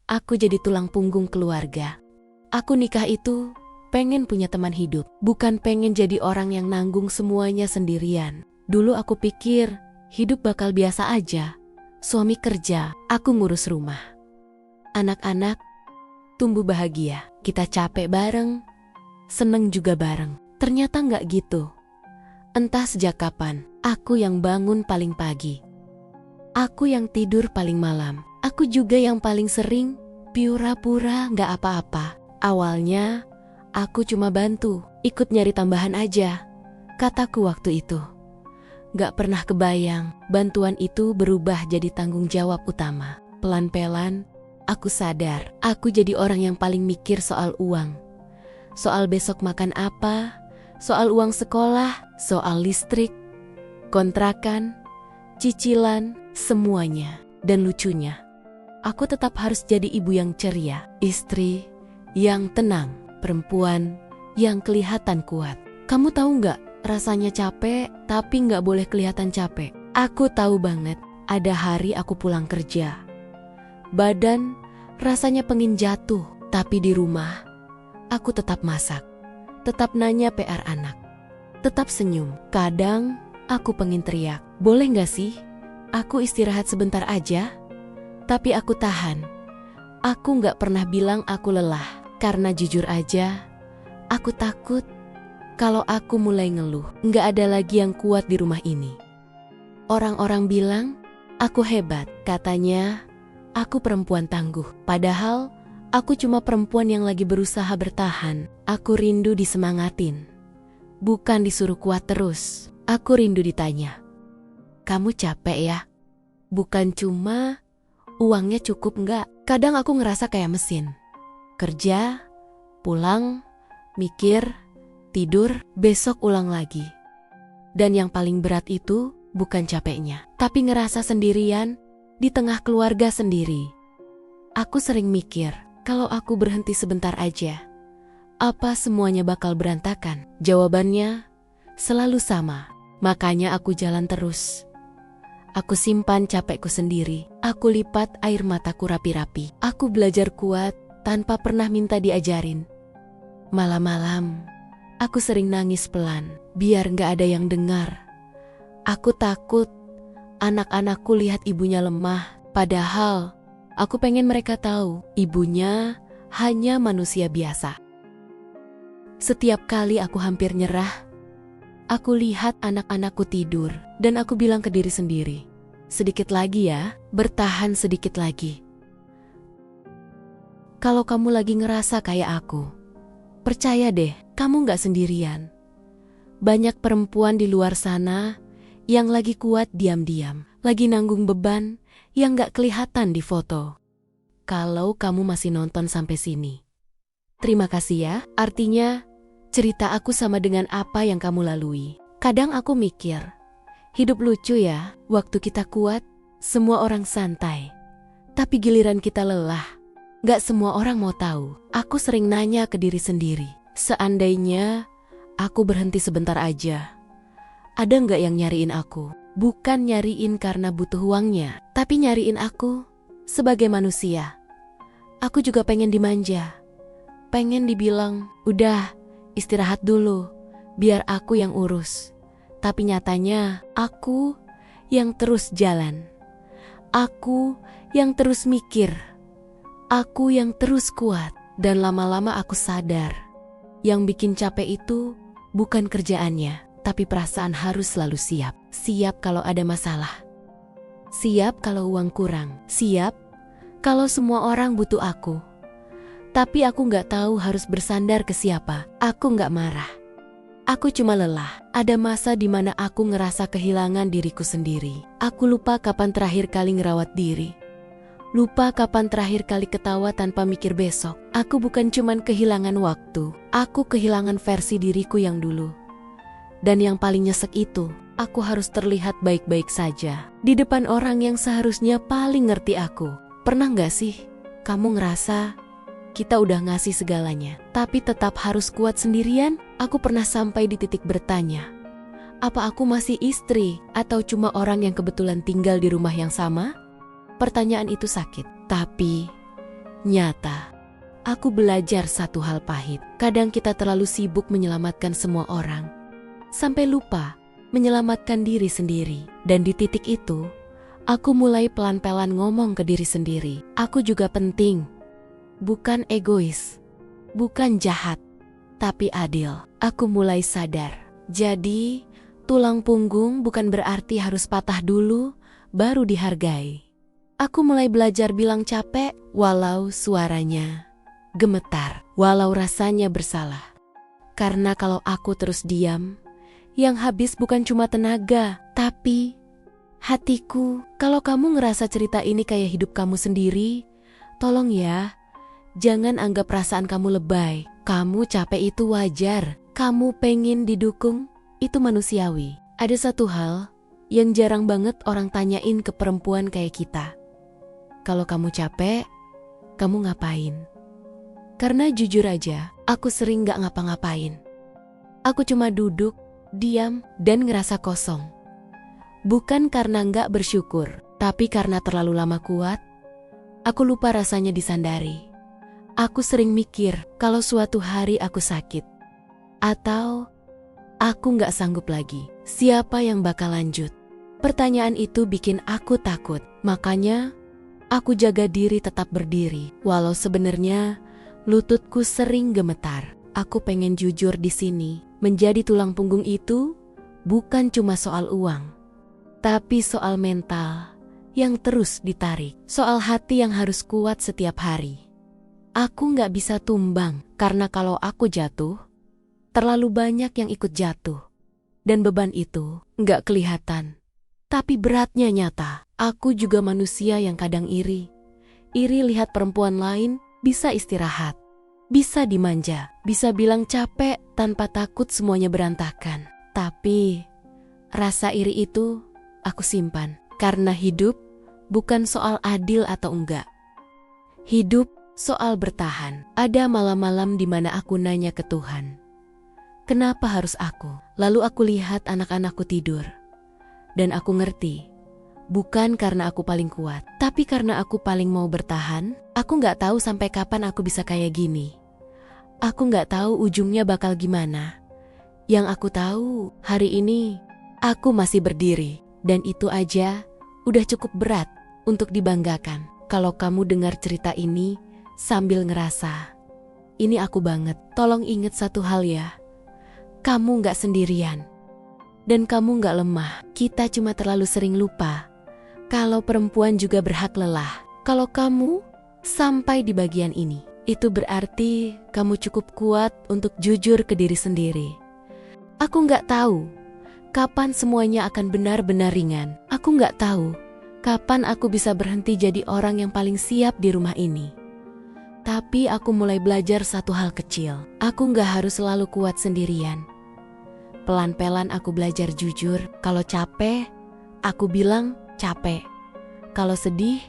aku jadi tulang punggung keluarga. Aku nikah itu pengen punya teman hidup, bukan pengen jadi orang yang nanggung semuanya sendirian. Dulu aku pikir hidup bakal biasa aja. Suami kerja, aku ngurus rumah. Anak-anak tumbuh bahagia, kita capek bareng, seneng juga bareng. Ternyata nggak gitu. Entah sejak kapan, aku yang bangun paling pagi. Aku yang tidur paling malam. Aku juga yang paling sering pura-pura nggak apa-apa. Awalnya, aku cuma bantu, ikut nyari tambahan aja, kataku waktu itu. Gak pernah kebayang, bantuan itu berubah jadi tanggung jawab utama. Pelan-pelan, aku sadar, aku jadi orang yang paling mikir soal uang. Soal besok makan apa, soal uang sekolah, soal listrik, kontrakan, cicilan, semuanya. Dan lucunya, aku tetap harus jadi ibu yang ceria, istri yang tenang, perempuan yang kelihatan kuat. Kamu tahu nggak, rasanya capek tapi nggak boleh kelihatan capek. Aku tahu banget, ada hari aku pulang kerja. Badan rasanya pengen jatuh, tapi di rumah aku tetap masak, tetap nanya PR anak, tetap senyum. Kadang aku pengen teriak, boleh nggak sih aku istirahat sebentar aja? Tapi aku tahan. Aku nggak pernah bilang aku lelah, karena jujur aja, aku takut kalau aku mulai ngeluh, nggak ada lagi yang kuat di rumah ini. Orang-orang bilang aku hebat, katanya aku perempuan tangguh. Padahal aku cuma perempuan yang lagi berusaha bertahan. Aku rindu disemangatin, bukan disuruh kuat terus. Aku rindu ditanya, kamu capek ya? Bukan cuma uangnya cukup nggak? Kadang aku ngerasa kayak mesin. Kerja, pulang, mikir, tidur, besok ulang lagi. Dan yang paling berat itu bukan capeknya, tapi ngerasa sendirian di tengah keluarga sendiri. Aku sering mikir, kalau aku berhenti sebentar aja, apa semuanya bakal berantakan? Jawabannya selalu sama. Makanya aku jalan terus. Aku simpan capekku sendiri. Aku lipat air mataku rapi-rapi. Aku belajar kuat tanpa pernah minta diajarin. Malam-malam, aku sering nangis pelan, biar gak ada yang dengar. Aku takut anak-anakku lihat ibunya lemah. Padahal, aku pengen mereka tahu, ibunya hanya manusia biasa. Setiap kali aku hampir nyerah, aku lihat anak-anakku tidur, dan aku bilang ke diri sendiri, sedikit lagi ya, bertahan sedikit lagi. Kalau kamu lagi ngerasa kayak aku, percaya deh, kamu gak sendirian. Banyak perempuan di luar sana yang lagi kuat diam-diam, lagi nanggung beban yang gak kelihatan di foto. Kalau kamu masih nonton sampai sini, terima kasih ya, artinya cerita aku sama dengan apa yang kamu lalui. Kadang aku mikir, hidup lucu ya, waktu kita kuat, semua orang santai. Tapi giliran kita lelah, gak semua orang mau tahu. Aku sering nanya ke diri sendiri, seandainya aku berhenti sebentar aja, ada gak yang nyariin aku? Bukan nyariin karena butuh uangnya, tapi nyariin aku sebagai manusia. Aku juga pengen dimanja, pengen dibilang, udah istirahat dulu, biar aku yang urus. Tapi nyatanya, aku yang terus jalan. Aku yang terus mikir. Aku yang terus kuat. Dan lama-lama aku sadar, yang bikin capek itu bukan kerjaannya, tapi perasaan harus selalu siap. Siap kalau ada masalah. Siap kalau uang kurang. Siap kalau semua orang butuh aku. Tapi aku gak tahu harus bersandar ke siapa. Aku gak marah. Aku cuma lelah. Ada masa di mana aku ngerasa kehilangan diriku sendiri. Aku lupa kapan terakhir kali ngerawat diri. Lupa kapan terakhir kali ketawa tanpa mikir besok. Aku bukan cuman kehilangan waktu. Aku kehilangan versi diriku yang dulu. Dan yang paling nyesek itu, aku harus terlihat baik-baik saja di depan orang yang seharusnya paling ngerti aku. Pernah gak sih kamu ngerasa kita udah ngasih segalanya, tapi tetap harus kuat sendirian? Aku pernah sampai di titik bertanya, apa aku masih istri atau cuma orang yang kebetulan tinggal di rumah yang sama? Pertanyaan itu sakit, tapi Nyata, aku belajar satu hal pahit. Kadang kita terlalu sibuk menyelamatkan semua orang, sampai lupa menyelamatkan diri sendiri. Dan di titik itu, aku mulai pelan-pelan ngomong ke diri sendiri. Aku juga penting. Bukan egois, bukan jahat, tapi adil. Aku mulai sadar. Jadi, tulang punggung bukan berarti harus patah dulu, baru dihargai. Aku mulai belajar bilang capek, walau suaranya gemetar, walau rasanya bersalah. Karena kalau aku terus diam, yang habis bukan cuma tenaga, tapi hatiku. Kalau kamu ngerasa cerita ini kayak hidup kamu sendiri, tolong ya, jangan anggap perasaan kamu lebay. Kamu capek itu wajar, kamu pengen didukung, itu manusiawi. Ada satu hal yang jarang banget orang tanyain ke perempuan kayak kita. Kalau kamu capek, kamu ngapain? Karena jujur aja, aku sering gak ngapa-ngapain. Aku cuma duduk, diam, dan ngerasa kosong. Bukan karena gak bersyukur, tapi karena terlalu lama kuat, aku lupa rasanya disandari. Aku sering mikir kalau suatu hari aku sakit, atau aku gak sanggup lagi, siapa yang bakal lanjut? Pertanyaan itu bikin aku takut, makanya aku jaga diri tetap berdiri. Walau sebenarnya lututku sering gemetar. Aku pengen jujur di sini. Menjadi tulang punggung itu bukan cuma soal uang, tapi soal mental yang terus ditarik. Soal hati yang harus kuat setiap hari. Aku gak bisa tumbang, karena kalau aku jatuh, terlalu banyak yang ikut jatuh. Dan beban itu gak kelihatan, tapi beratnya nyata. Aku juga manusia yang kadang iri. Iri lihat perempuan lain bisa istirahat, bisa dimanja, bisa bilang capek tanpa takut semuanya berantakan. Tapi rasa iri itu aku simpan, karena hidup bukan soal adil atau enggak. Hidup soal bertahan. Ada malam-malam di mana aku nanya ke Tuhan, kenapa harus aku? Lalu aku lihat anak-anakku tidur. Dan aku ngerti, bukan karena aku paling kuat, tapi karena aku paling mau bertahan. Aku gak tahu sampai kapan aku bisa kayak gini. Aku gak tahu ujungnya bakal gimana. Yang aku tahu, hari ini aku masih berdiri. Dan itu aja udah cukup berat untuk dibanggakan. Kalau kamu dengar cerita ini sambil ngerasa, ini aku banget. Tolong ingat satu hal ya. Kamu gak sendirian. Dan kamu gak lemah. Kita cuma terlalu sering lupa kalau perempuan juga berhak lelah. Kalau kamu sampai di bagian ini, itu berarti kamu cukup kuat untuk jujur ke diri sendiri. Aku gak tahu kapan semuanya akan benar-benar ringan. Aku gak tahu kapan aku bisa berhenti jadi orang yang paling siap di rumah ini. Tapi aku mulai belajar satu hal kecil. Aku gak harus selalu kuat sendirian. Pelan-pelan aku belajar jujur. Kalau capek, aku bilang capek. Kalau sedih,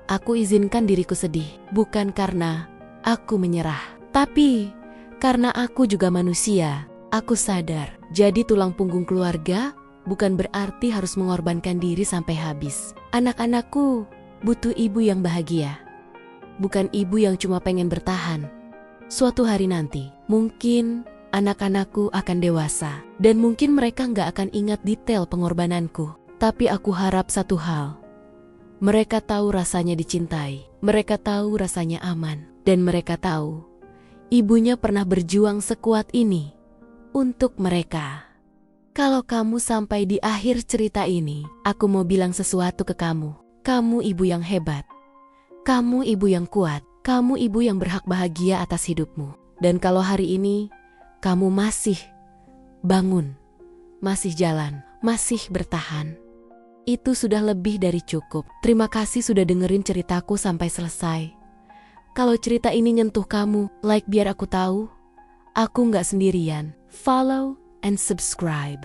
aku izinkan diriku sedih. Bukan karena aku menyerah, tapi karena aku juga manusia. Aku sadar, jadi tulang punggung keluarga bukan berarti harus mengorbankan diri sampai habis. Anak-anakku butuh ibu yang bahagia, bukan ibu yang cuma pengen bertahan. Suatu hari nanti, mungkin anak-anakku akan dewasa, dan mungkin mereka nggak akan ingat detail pengorbananku. Tapi aku harap satu hal, mereka tahu rasanya dicintai, mereka tahu rasanya aman, dan mereka tahu ibunya pernah berjuang sekuat ini untuk mereka. Kalau kamu sampai di akhir cerita ini, aku mau bilang sesuatu ke kamu. Kamu ibu yang hebat, kamu ibu yang kuat, kamu ibu yang berhak bahagia atas hidupmu. Dan kalau hari ini kamu masih bangun, masih jalan, masih bertahan, itu sudah lebih dari cukup. Terima kasih sudah dengerin ceritaku sampai selesai. Kalau cerita ini nyentuh kamu, like biar aku tahu aku nggak sendirian. Follow and subscribe.